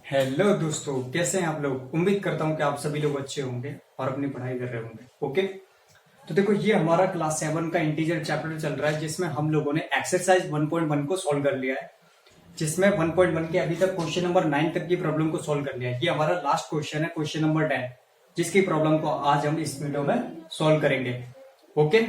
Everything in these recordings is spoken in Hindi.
हेलो दोस्तों, कैसे हैं आप लोग। उम्मीद करता हूं कि आप सभी लोग अच्छे होंगे और अपनी पढ़ाई कर रहे होंगे। ओके, तो देखो ये हमारा क्लास 7 का इंटीजर चैप्टर चल रहा है, जिसमें हम लोगों ने एक्सरसाइज 1.1 को सॉल्व कर लिया है, जिसमें 1.1 के अभी तक क्वेश्चन नंबर 9 तक की प्रॉब्लम को सॉल्व कर लिया है। ये हमारा लास्ट क्वेश्चन है, क्वेश्चन नंबर 10, जिसकी प्रॉब्लम को आज हम इस वीडियो में सॉल्व करेंगे। ओके,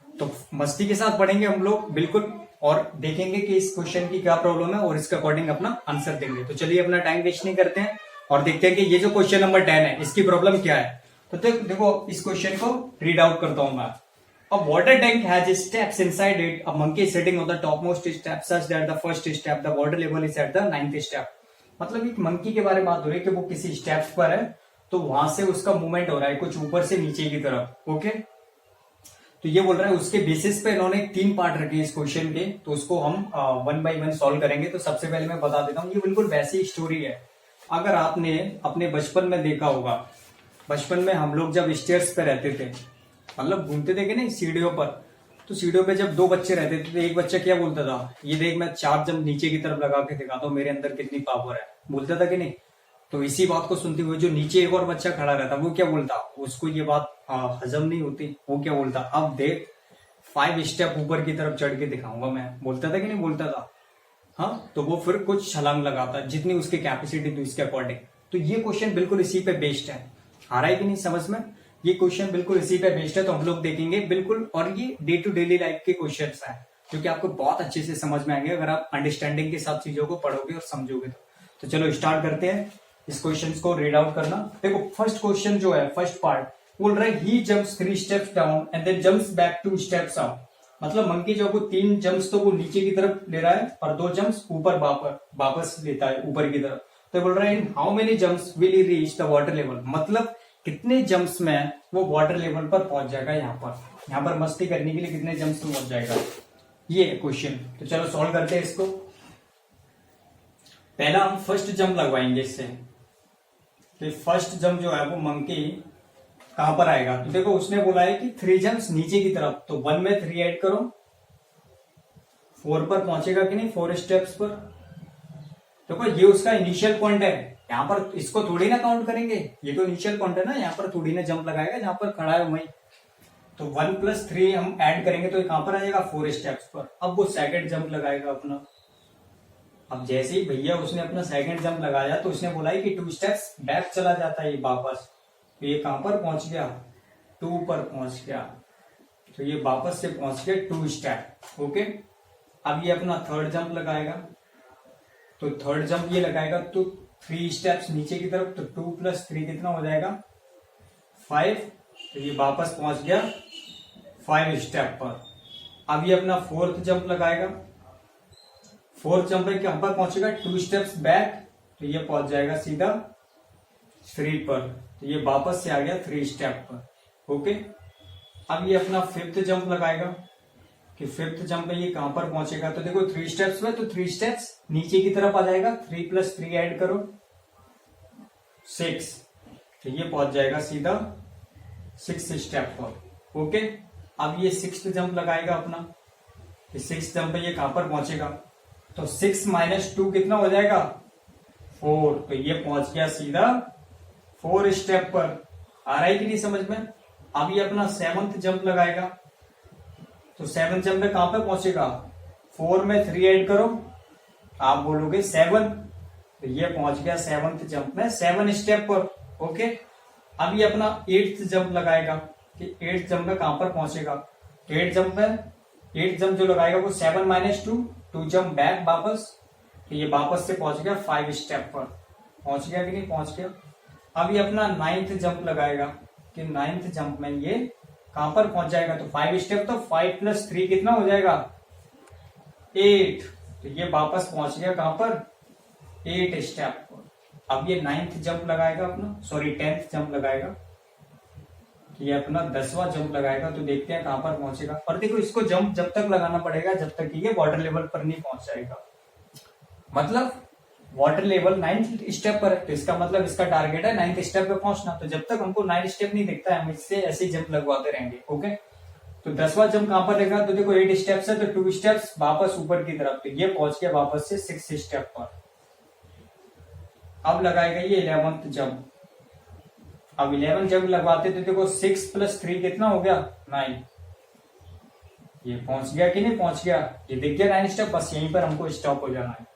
तो मस्ती के साथ पढ़ेंगे हम लोग बिल्कुल, और देखेंगे कि इस क्वेश्चन की क्या प्रॉब्लम है और इसके अकॉर्डिंग अपना आंसर देंगे। तो चलिए अपना टाइम वेस्ट नहीं करते हैं और देखते हैं कि ये जो क्वेश्चन नंबर 10 है इसकी प्रॉब्लम क्या है। तो देखो इस क्वेश्चन को रीड आउट करता हूं मैं। A water tank has steps inside it. A monkey is sitting on the topmost step such that the first step, the water level is at the 9th step. मतलब एक मंकी के बारे में बात हो रही है कि वो किसी स्टेप पर है, तो वहां से उसका मूवमेंट हो रहा है कुछ ऊपर से नीचे की तरफ। ओके, तो ये बोल रहा है उसके बेसिस पे इन्होंने 3 पार्ट रखे इस क्वेश्चन के, तो उसको हम 1 बाय 1 सॉल्व करेंगे। तो सबसे पहले मैं बता देता हूँ, ये बिल्कुल वैसी स्टोरी है अगर आपने अपने बचपन में देखा होगा। बचपन में हम लोग जब स्टेयर्स पे रहते थे, मतलब घूमते थे कि नहीं सीढ़ियों पर, तो सीढ़ियों पे जब 2 बच्चे रहते थे तो एक बच्चा क्या बोलता था, ये देख मैं 4 जंप नीचे की तरफ लगा के दिखाता हूँ, मेरे अंदर कितनी पावर है, बोलता था कि नहीं। तो इसी बात को सुनते हुए जो नीचे एक और बच्चा खड़ा रहता वो क्या बोलता, उसको ये बात हजम नहीं होती, वो क्या बोलता, अब देख 5 स्टेप ऊपर की तरफ चढ़ के दिखाऊंगा मैं, बोलता था कि नहीं बोलता था। हाँ, तो वो फिर कुछ छलांग लगाता जितनी उसकी कैपेसिटी थी उसके अकॉर्डिंग। तो ये क्वेश्चन बिल्कुल इसी पे बेस्ड है। आ रहा है कि नहीं समझ में, ये क्वेश्चन बिल्कुल इसी पे बेस्ड है। तो हम लोग देखेंगे बिल्कुल, और ये डे टू डेली लाइफ के क्वेश्चन है जो कि आपको बहुत अच्छे से समझ में आएंगे अगर आप अंडरस्टैंडिंग के साथ चीजों को पढ़ोगे और समझोगे। तो चलो स्टार्ट करते हैं इस क्वेश्चन को रीड आउट करना। देखो फर्स्ट क्वेश्चन जो है, फर्स्ट पार्ट बोल रहा है he jumps 3 steps down and then jumps back 2 steps up. मतलब मंकी जो वो 3 जंप्स तो वो नीचे की तरफ ले रहा है और 2 जंप्स ऊपर वापस लेता है ऊपर की तरफ। तो बोल रहा है इन how many jumps will he reach the water level, मतलब कितने जंप्स में वो वाटर लेवल पर पहुंच जाएगा। यहाँ पर मस्ती करने के लिए कितने जंप्स में पहुंच जाएगा, ये क्वेश्चन। तो चलो सॉल्व करते हैं इसको। पहला हम फर्स्ट जंप लगवाएंगे इससे। तो फर्स्ट जंप जो है वो मंकी कहां पर आएगा, तो देखो उसने बोला है कि 3 जंप्स नीचे की तरफ, तो 1 में 3 ऐड करो, 4 पर पहुंचेगा कि नहीं, 4 स्टेप्स पर। देखो ये उसका इनिशियल पॉइंट है, यहाँ पर इसको थोड़ी ना काउंट करेंगे, ये तो इनिशियल पॉइंट है ना, यहाँ पर थोड़ी ना जंप लगाएगा जहां पर खड़ा है वहीं। तो 1 + 3 हम ऐड करेंगे तो कहां पर आ जाएगा, 4 स्टेप्स पर। अब वो सेकंड जंप लगाएगा अपना। अब जैसे ही भैया उसने अपना सेकंड जंप लगाया तो उसने बोला है कि 2 स्टेप्स बैक चला जाता है ये वापस। तो ये कहां पर पहुंच गया, 2 पर पहुंच गया, तो ये वापस से पहुंच गया 2 स्टेप। ओके, अब ये अपना थर्ड जंप लगाएगा। तो थर्ड जंप ये लगाएगा तो 3 स्टेप्स नीचे की तरफ, तो 2 + 3 कितना हो जाएगा, 5। तो ये वापस पहुंच गया 5 स्टेप पर। अब ये अपना फोर्थ जंप लगाएगा। फोर्थ जंप में कहां पर पहुंचेगा, 2 स्टेप्स बैक, तो ये पहुंच जाएगा सीधा 3 पर। तो ये वापस से आ गया 3 स्टेप पर। ओके, अब ये अपना फिफ्थ जंप लगाएगा कि फिफ्थ जंप में ये कहां पर पहुंचेगा, तो देखो 3 स्टेप्स में, तो 3 स्टेप्स नीचे की तरफ आ जाएगा, 3 + 3 ऐड करो 6, तो ये पहुंच जाएगा सीधा 6 स्टेप पर। ओके, अब ये 6th जंप लगाएगा अपना, 6th जंप में ये कहां पर पहुंचेगा, तो 6 - 2 कितना हो जाएगा, 4, तो ये पहुंच गया सीधा 4 स्टेप पर। आ रहा है कि नहीं समझ में। अब ये अपना 7th जंप लगाएगा, तो 7th जंप में कहां पर पहुंचेगा, 4 में 3 ऐड करो, आप बोलोगे 7, तो ये पहुंच गया 7th जंप में 7 स्टेप पर। ओके, अब ये अपना 8th जंप लगाएगा कि 8th जंप में कहां पर पहुंचेगा, 8th जंप में 8th जंप जो लगाएगा वो 7 - 2 जंप बैक वापस, तो ये वापस से पहुंच गया 5 स्टेप पर। पहुंच गया कि नहीं पहुंच गया। अब ये अपना 9th जंप लगाएगा कि 9th जंप में ये कहां पर पहुंच जाएगा, तो 5 स्टेप, तो 5 + 3 कितना हो जाएगा, 8, तो ये वापस पहुंच गया कहां पर, 8 स्टेप पर। अब ये 9th जंप लगाएगा अपना, सॉरी 10th जंप लगाएगा, ये अपना 10वां जंप लगाएगा, तो देखते हैं कहां पर पहुंचेगा। और देखो इसको जंप जब तक लगाना पड़ेगा जब तक ये वाटर लेवल पर नहीं पहुंच जाएगा, मतलब वाटर लेवल 9th स्टेप पर है, तो इसका मतलब इसका टारगेट है 9th स्टेप पे पहुंचना। तो जब तक हमको 9 स्टेप नहीं दिखता है हम इससे ऐसे जंप लगवाते रहेंगे। ओके, तो 10वां जंप कहां पर रहेगा, तो देखो 8 स्टेप्स है, तो 2 स्टेप्स वापस ऊपर की तरफ, तो ये पहुंच गया वापस से 6 स्टेप पर। अब लगाएगा ये 11th जंप। अब 11 जंप लगवाते तो देखो 6 + 3 कितना हो गया 9। ये पहुंच गया कि नहीं पहुंच गया, ये दिख गया 9 स्टेप, बस यहीं पर हमको स्टॉप हो जाना है।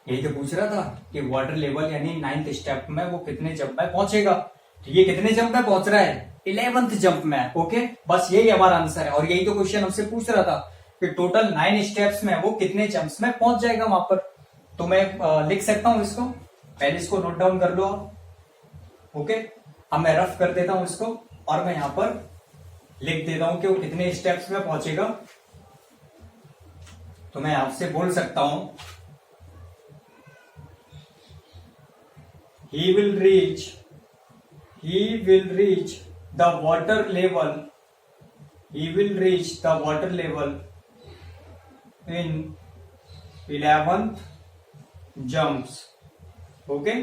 यही तो पूछ रहा था कि वाटर लेवल यानी 9th स्टेप में वो कितने जंप में पहुंचेगा। तो ये कितने जंप में पहुंच रहा है 11th जंप में। ओके, बस यही हमारा आंसर है। और यही तो क्वेश्चन हमसे पूछ रहा था कि टोटल 9 स्टेप्स में वो कितने जंप्स में पहुंच जाएगा वहां पर। तो मैं लिख सकता हूं इसको, पहले इसको नोट डाउन कर लो आप। ओके, अब मैं रफ कर देता हूं इसको और मैं यहां पर लिख देता हूं कि वो कितने स्टेप्स में पहुंचेगा। तो मैं आपसे बोल सकता हूं he will reach the water level, he will reach the water level in 11th jumps। Okay,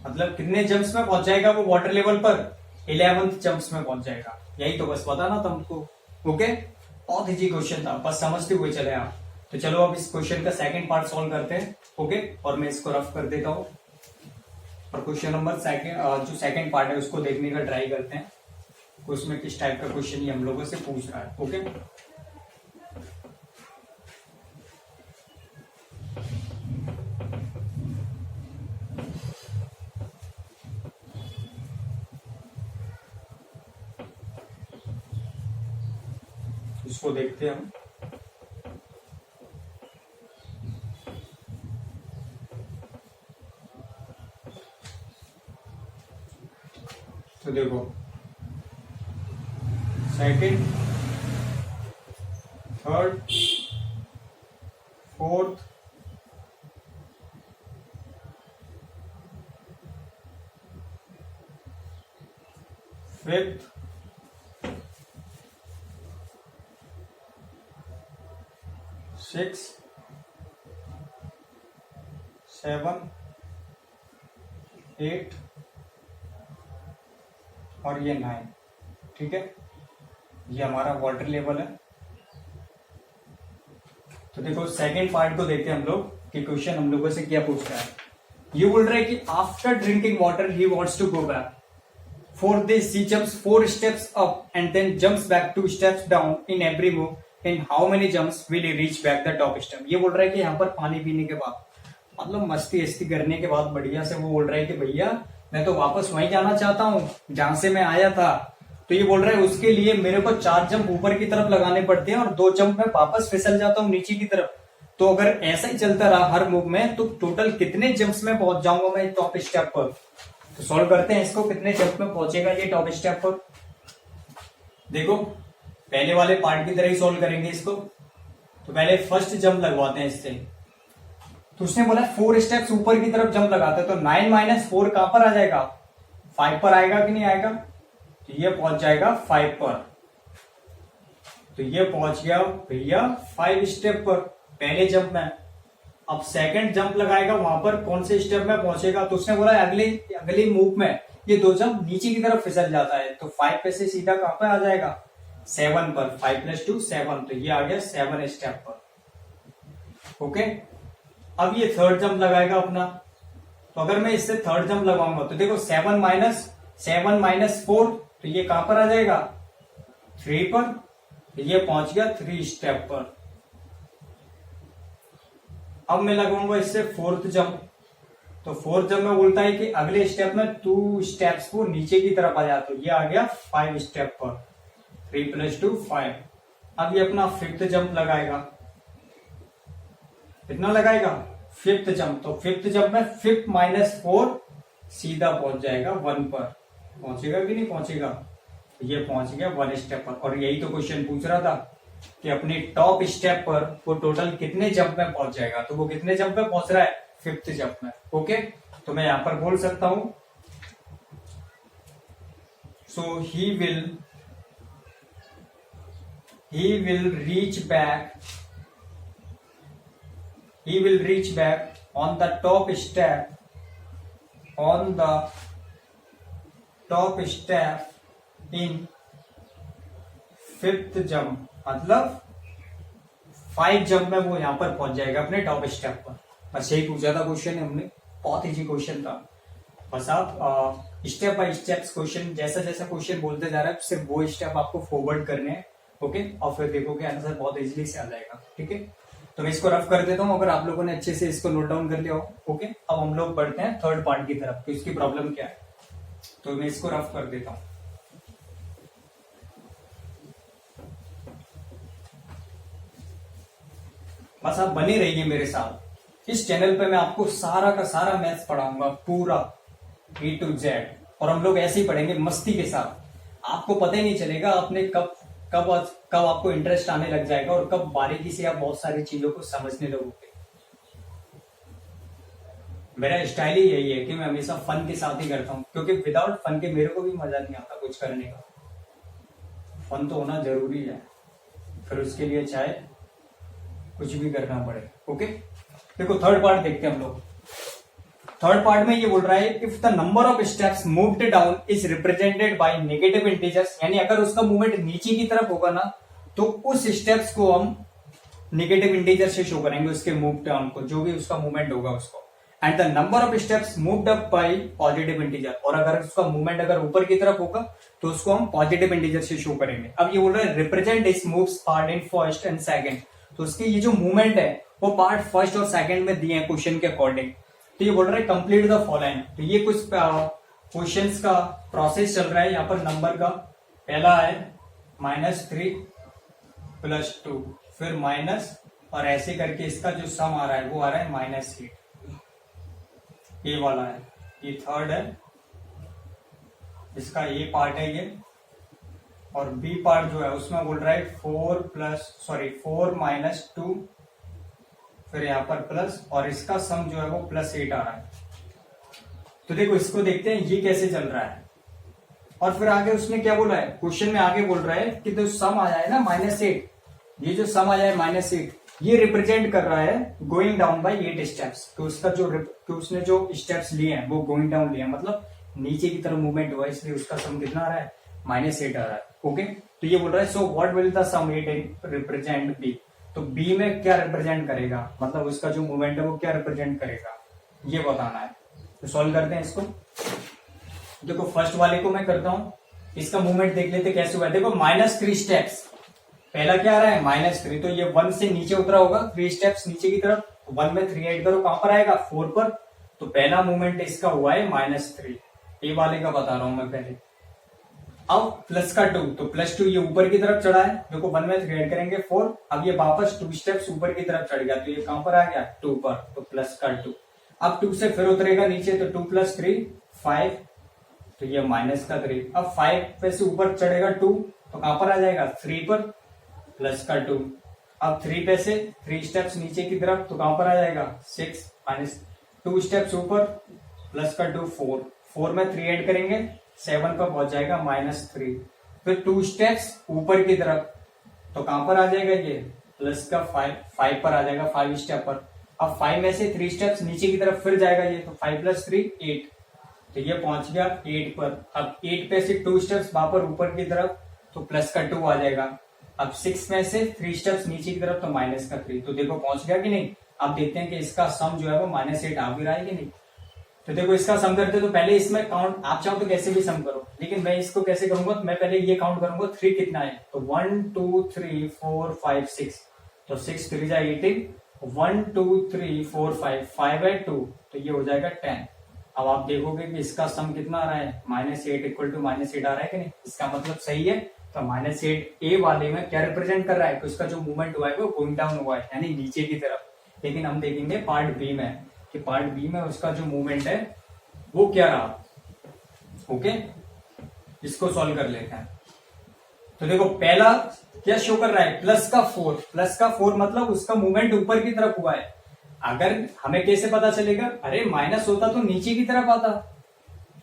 मतलब कितने जंप्स में पहुंच जाएगा वो वाटर लेवल पर 11th जंप्स में पहुंच जाएगा। यही तो बस बताना था हमको। ओके, बहुत इजी क्वेश्चन था, बस समझते हुए चले आप। तो चलो अब इस क्वेश्चन का सेकंड पार्ट सॉल्व करते हैं। ओके, और मैं इसको रफ कर देता हूं और क्वेश्चन नंबर जो सेकंड पार्ट है उसको देखने का ट्राई करते हैं, उसमें किस टाइप का क्वेश्चन ये हम लोगों से पूछ रहा है। ओके, इसको देखते हैं हम। तो देखो second, third, fourth, fifth, six, 7, 8 और ये 9। ठीक है, ये हमारा वाटर लेवल है। तो देखो सेकंड पार्ट को देखते हैं हम लोग कि क्वेश्चन हम लोगों से क्या पूछ रहा है। ये बोल रहा है कि after drinking water he wants to go back, for this he jumps 4 steps up and then jumps back 2 steps down in every move, in how many jumps will he reach back the top step. ये बोल रहा है कि यहाँ पर पानी पीने के बाद, मतलब मस्ती हस्ती करने के बाद बढ़िया से, वो बोल रहा है कि भैया मैं तो वापस वहीं जाना चाहता हूँ जहां से मैं आया था। तो ये बोल रहा है उसके लिए मेरे को 4 जंप ऊपर की तरफ लगाने पड़ते हैं और 2 जंप में वापस फिसल जाता हूँ नीचे की तरफ। तो अगर ऐसा ही चलता रहा हर मूव में तो टोटल कितने जंप्स में पहुंच जाऊंगा मैं टॉप स्टेप पर। तो सॉल्व करते हैं इसको, कितने जंप में पहुंचेगा ये टॉप स्टेप पर। देखो पहले वाले पार्ट की तरह ही सॉल्व करेंगे इसको। तो पहले फर्स्ट जंप लगवाते हैं इससे। तो उसने बोला 4 स्टेप्स ऊपर की तरफ जंप लगाते हैं, तो 9 - 4 कहां पर आ जाएगा 5 पर आएगा कि नहीं आएगा। तो ये पहुंच जाएगा 5 पर। तो ये पहुंच गया भैया 5 स्टेप पर पहले जंप में। अब सेकंड जंप लगाएगा वहां पर कौन से स्टेप में पहुंचेगा। तो उसने बोला अगले मूव में ये 2 जंप नीचे की तरफ फिसल जाता है, तो 5 पे से सीधा कहां पर आ जाएगा 7 पर। 5 + 2 7, तो ये आ गया 7 स्टेप पर। ओके, अब ये थर्ड जंप लगाएगा अपना। तो अगर मैं इससे थर्ड जंप लगाऊंगा तो देखो 7 - 4, तो ये कहां पर आ जाएगा 3 पर। तो ये पहुंच गया 3 स्टेप पर। अब मैं लगाऊंगा इससे फोर्थ जंप। तो फोर्थ जंप में बोलता है कि अगले स्टेप में 2 स्टेप्स को नीचे की तरफ आ जाए, तो ये आ गया 5 स्टेप पर। 3 + 2 5। अब ये अपना फिफ्थ जंप लगाएगा। कितना लगाएगा फिफ्थ जंप। तो फिफ्थ जंप में 5 - 4 सीधा पहुंच जाएगा 1 पर। पहुंचेगा कि नहीं पहुंचेगा। ये पहुंच गया 1 स्टेप पर। और यही तो क्वेश्चन पूछ रहा था कि अपने टॉप स्टेप पर वो टोटल कितने जंप में पहुंच जाएगा। तो वो कितने जंप में पहुंच रहा है 5th जंप में। ओके, तो मैं यहां पर बोल सकता हूं so he will reach back on the top step in 5th jump, मतलब 5 जंप में वो यहां पर पहुंच जाएगा अपने टॉप स्टेप पर। बस यही पूछा था क्वेश्चन हमने, बहुत इजी क्वेश्चन था। बस आप स्टेप बाय स्टेप्स क्वेश्चन, जैसा जैसा क्वेश्चन बोलते जा रहा है सिर्फ वो स्टेप आपको फॉरवर्ड करने हैं। ओके, और फिर देखोगे आंसर बहुत इजीली से आ जाएगा। ठीक है, तो मैं इसको रफ कर देता हूँ, अगर आप लोगों ने अच्छे से इसको नोट डाउन कर लिया हो। ओके, अब हम लोग बढ़ते हैं थर्ड पार्ट की तरफ, तो इसकी प्रॉब्लम क्या है, तो मैं इसको रफ कर देता हूँ। बस आप बने रहिए मेरे साथ। इस चैनल पे मैं आपको सारा का सारा मैथ्स पढ़ाऊंगा, पूरा A to Z, और हम लोग ऐसे ही पढ़ेंगे मस्ती के साथ। आपको पता ही नहीं चलेगा आपने कब कब कब आपको इंटरेस्ट आने लग जाएगा और कब बारीकी से आप बहुत सारी चीजों को समझने लगोगे। मेरा स्टाइल ही यही है कि मैं हमेशा फन के साथ ही करता हूँ, क्योंकि विदाउट फन के मेरे को भी मजा नहीं आता कुछ करने का। फन तो होना जरूरी है, फिर उसके लिए चाहे कुछ भी करना पड़े। ओके, देखो थर्ड पार्ट देखते हैं हम लोग। थर्ड पार्ट में ये बोल रहा है if the number of steps moved down is represented by negative integers, यानी अगर उसका मूवमेंट नीचे की तरफ होगा ना तो उस स्टेप्स को हम नेगेटिव इंटीजर से शो करेंगे, उसके मूव डाउन को, जो भी उसका मूवमेंट होगा उसको। And the number of steps moved up by positive integer, और अगर उसका मूवमेंट अगर ऊपर की तरफ होगा तो उसको हम पॉजिटिव इंटीजर से शो करेंगे। अब ये बोल रहा है रिप्रेजेंट इस moves part in first and second, तो उसके ये जो मूवमेंट है वो पार्ट फर्स्ट और सेकंड में दिए हैं क्वेश्चन के अकॉर्डिंग। तो ये बोल रहा है कंप्लीट द फॉलोइंग, तो ये कुछ क्वेश्चंस का प्रोसेस चल रहा है यहाँ पर। नंबर का पहला है -3 + 2, फिर माइनस, और ऐसे करके इसका जो सम आ रहा है वो आ रहा है -8। ये वाला है, ये थर्ड है, इसका ये पार्ट है ये, और बी पार्ट जो है उसमें बोल रहा है 4 - 2, फिर यहाँ पर प्लस, और इसका सम जो है वो +8 आ रहा है। तो देखो इसको देखते हैं ये कैसे चल रहा है। और फिर आगे उसने क्या बोला है, क्वेश्चन में आगे बोल रहा है कि जो सम आया है ना -8, ये जो सम आया है -8, ये रिप्रेजेंट कर रहा है गोइंग डाउन बाय 8 स्टेप्स। तो उसका जो उसने जो स्टेप्स लिए हैं वो गोइंग डाउन लिए हैं, मतलब नीचे की तरफ मूवमेंट हुआ, इसलिए उसका सम कितना आ रहा है, -8 आ रहा है। ओके, तो ये बोल रहा है so what will the sum 8 represent be, तो बी में क्या रिप्रेजेंट करेगा, मतलब उसका जो मूवमेंट है वो क्या रिप्रेजेंट करेगा, ये बताना है। तो सॉल्व करते हैं इसको। देखो फर्स्ट वाले को मैं करता हूं, इसका मूवमेंट देख लेते कैसे हुआ है। देखो -3 स्टेप्स, पहला क्या आ रहा है -3, तो ये 1 से नीचे उतरा होगा, 3 स्टेप्स नीचे की तरफ, 1 में 3 ऐड करो, कहां पर आएगा 4 पर। तो पहला मूवमेंट इसका हुआ है -3, ये वाले का बता रहा हूं मैं पहले। अब प्लस का 2, तो +2 ये ऊपर की तरफ चढ़ा है, देखो 1 में 3 ऐड करेंगे 4, अब ये वापस 2 स्टेप्स ऊपर की तरफ चढ़ गया, तो ये कहां पर आ गया 2 पर, तो प्लस का 2। अब 2 से फिर उतरेगा नीचे, तो 2 + 3 5, तो ये -3। अब 5 पे से ऊपर चढ़ेगा 2, तो कहां पर आ जाएगा 3 पर, प्लस का 2। अब 3 पे से 3 स्टेप्स नीचे की तरफ, तो कहां पर आ जाएगा 6, -2 स्टेप्स ऊपर, प्लस का 2 4, 4 में 3 ऐड करेंगे 7 पर पहुंच जाएगा -3। फिर 2 स्टेप्स ऊपर की तरफ, तो कहां पर आ जाएगा ये प्लस का 5 पर आ जाएगा, 5 स्टेप पर। अब 5 में से 3 स्टेप्स नीचे की तरफ फिर जाएगा ये, तो 5 + 3 8, तो ये पहुंच गया 8 पर। अब 8 पे से 2 स्टेप्स वापर ऊपर की तरफ, तो प्लस का 2 आ जाएगा। अब 6 में से 3 स्टेप्स नीचे की तरफ, तो -3, तो देखो पहुंच गया कि नहीं। अब देखते हैं कि इसका सम जो है वो -8 आ भी रहा है कि नहीं। तो देखो इसका सम करते तो पहले इसमें काउंट, आप चाहो तो कैसे भी सम करो, लेकिन मैं इसको कैसे करूंगा, तो मैं पहले ये काउंट करूंगा 3 कितना है, तो 1 2 3 4 5 6, तो 6 3 जा 18, 1 2 3 4 5, 5 है 2, तो ये हो जाएगा 10। अब आप देखोगे कि इसका सम कितना आ रहा है, -8 = -8 आ रहा है कि नहीं, इसका मतलब सही है। तो -8 ए वाले में क्या रिप्रेजेंट कर रहा है, कि उसका जो मूवमेंट हुआ है वो गोइंग डाउन हुआ है, यानी नीचे की तरफ। लेकिन हम देखेंगे पार्ट बी में कि पार्ट बी में उसका जो मूवमेंट है वो क्या रहा। ओके, इसको सॉल्व कर लेते हैं। तो देखो पहला क्या शो कर रहा है, +4 मतलब उसका मूवमेंट ऊपर की तरफ हुआ है। अगर हमें कैसे पता चलेगा, अरे माइनस होता तो नीचे की तरफ आता,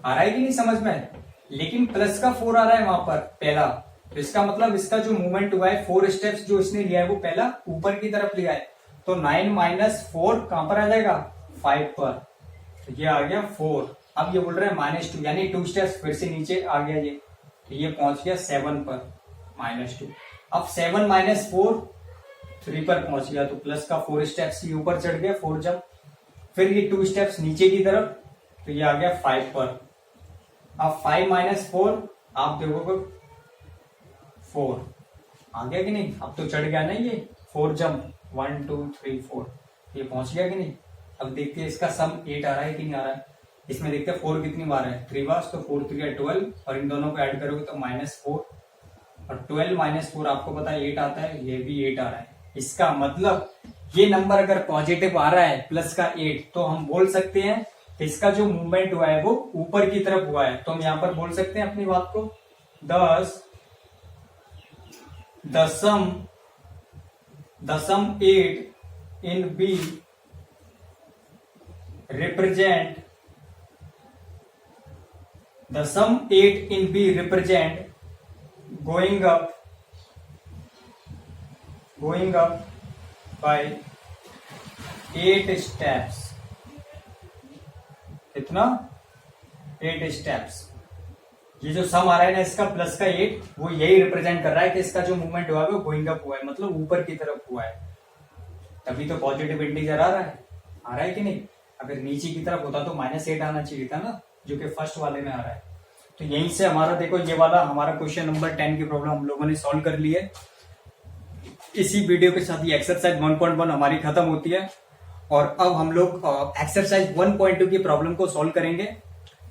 आ रहा है कि नहीं समझ में, लेकिन +4 आ रहा है वहां पर पहला, तो इसका मतलब इसका जो मूवमेंट हुआ है 4 स्टेप्स जो इसने लिया है वो पहला ऊपर की तरफ लिया है, तो 9 - 4 कहां पर आ जाएगा 5 पर, तो ये आ गया 4। अब ये बोल रहा है -2, यानी 2 स्टेप्स फिर से नीचे आ गया ये, तो ये पहुंच गया 7 पर -2। अब 7 - 4 3 पर पहुंच गया, तो प्लस का 4 स्टेप्स ही ऊपर चढ़ गया 4 जब, फिर ये 2 स्टेप्स नीचे की तरफ, तो ये आ गया 5 पर। अब 5 माइनस 4 आप देखोगे 4 आ गया कि नहीं। अब तो चढ़ गया ना ये 4 जंप 1 2 3 4 ये पहुंच गया कि नहीं। अब देखते हैं इसका सम 8 आ रहा है कि नहीं आ रहा है। इसमें देखते हैं 4 कितनी बार है 3 बार, तो 4 3 12 और इन दोनों को ऐड करोगे तो -4 और 12 माइनस 4 आपको पता है 8 आता है, ये भी 8 आ रहा है। इसका मतलब ये नंबर अगर पॉजिटिव आ रहा है प्लस का 8 तो हम बोल सकते हैं कि इसका जो मूवमेंट हुआ है वो ऊपर की तरफ हुआ है। तो हम यहां पर बोल सकते हैं अपनी बात को 10.8 in B represent 10.8 in B represent going up by 8 steps। कितना 8 स्टेप्स। ये जो सम आ रहा है ना इसका प्लस का 8 वो यही रिप्रेजेंट कर रहा है कि इसका जो मूवमेंट हुआ है वो गोइंग अप हुआ है, मतलब ऊपर की तरफ हुआ है। तभी तो पॉजिटिव इंटीजर आ रहा है कि नहीं। अगर नीचे की तरफ होता तो -8 आना चाहिए था ना, जो कि फर्स्ट वाले में आ रहा है। तो यहीं से हमारा देखो ये वाला हमारा क्वेश्चन नंबर 10 की प्रॉब्लम हम लोगों ने सॉल्व कर ली है। इसी वीडियो के साथ ये एक्सरसाइज 1.1 हमारी खत्म होती है और अब हम लोग एक्सरसाइज 1.2 की प्रॉब्लम को सॉल्व करेंगे।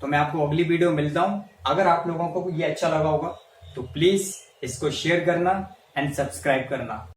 तो मैं आपको अगली वीडियो मिलता हूं। अगर आप लोगों को ये अच्छा लगा होगा तो प्लीज इसको शेयर करना एंड सब्सक्राइब करना।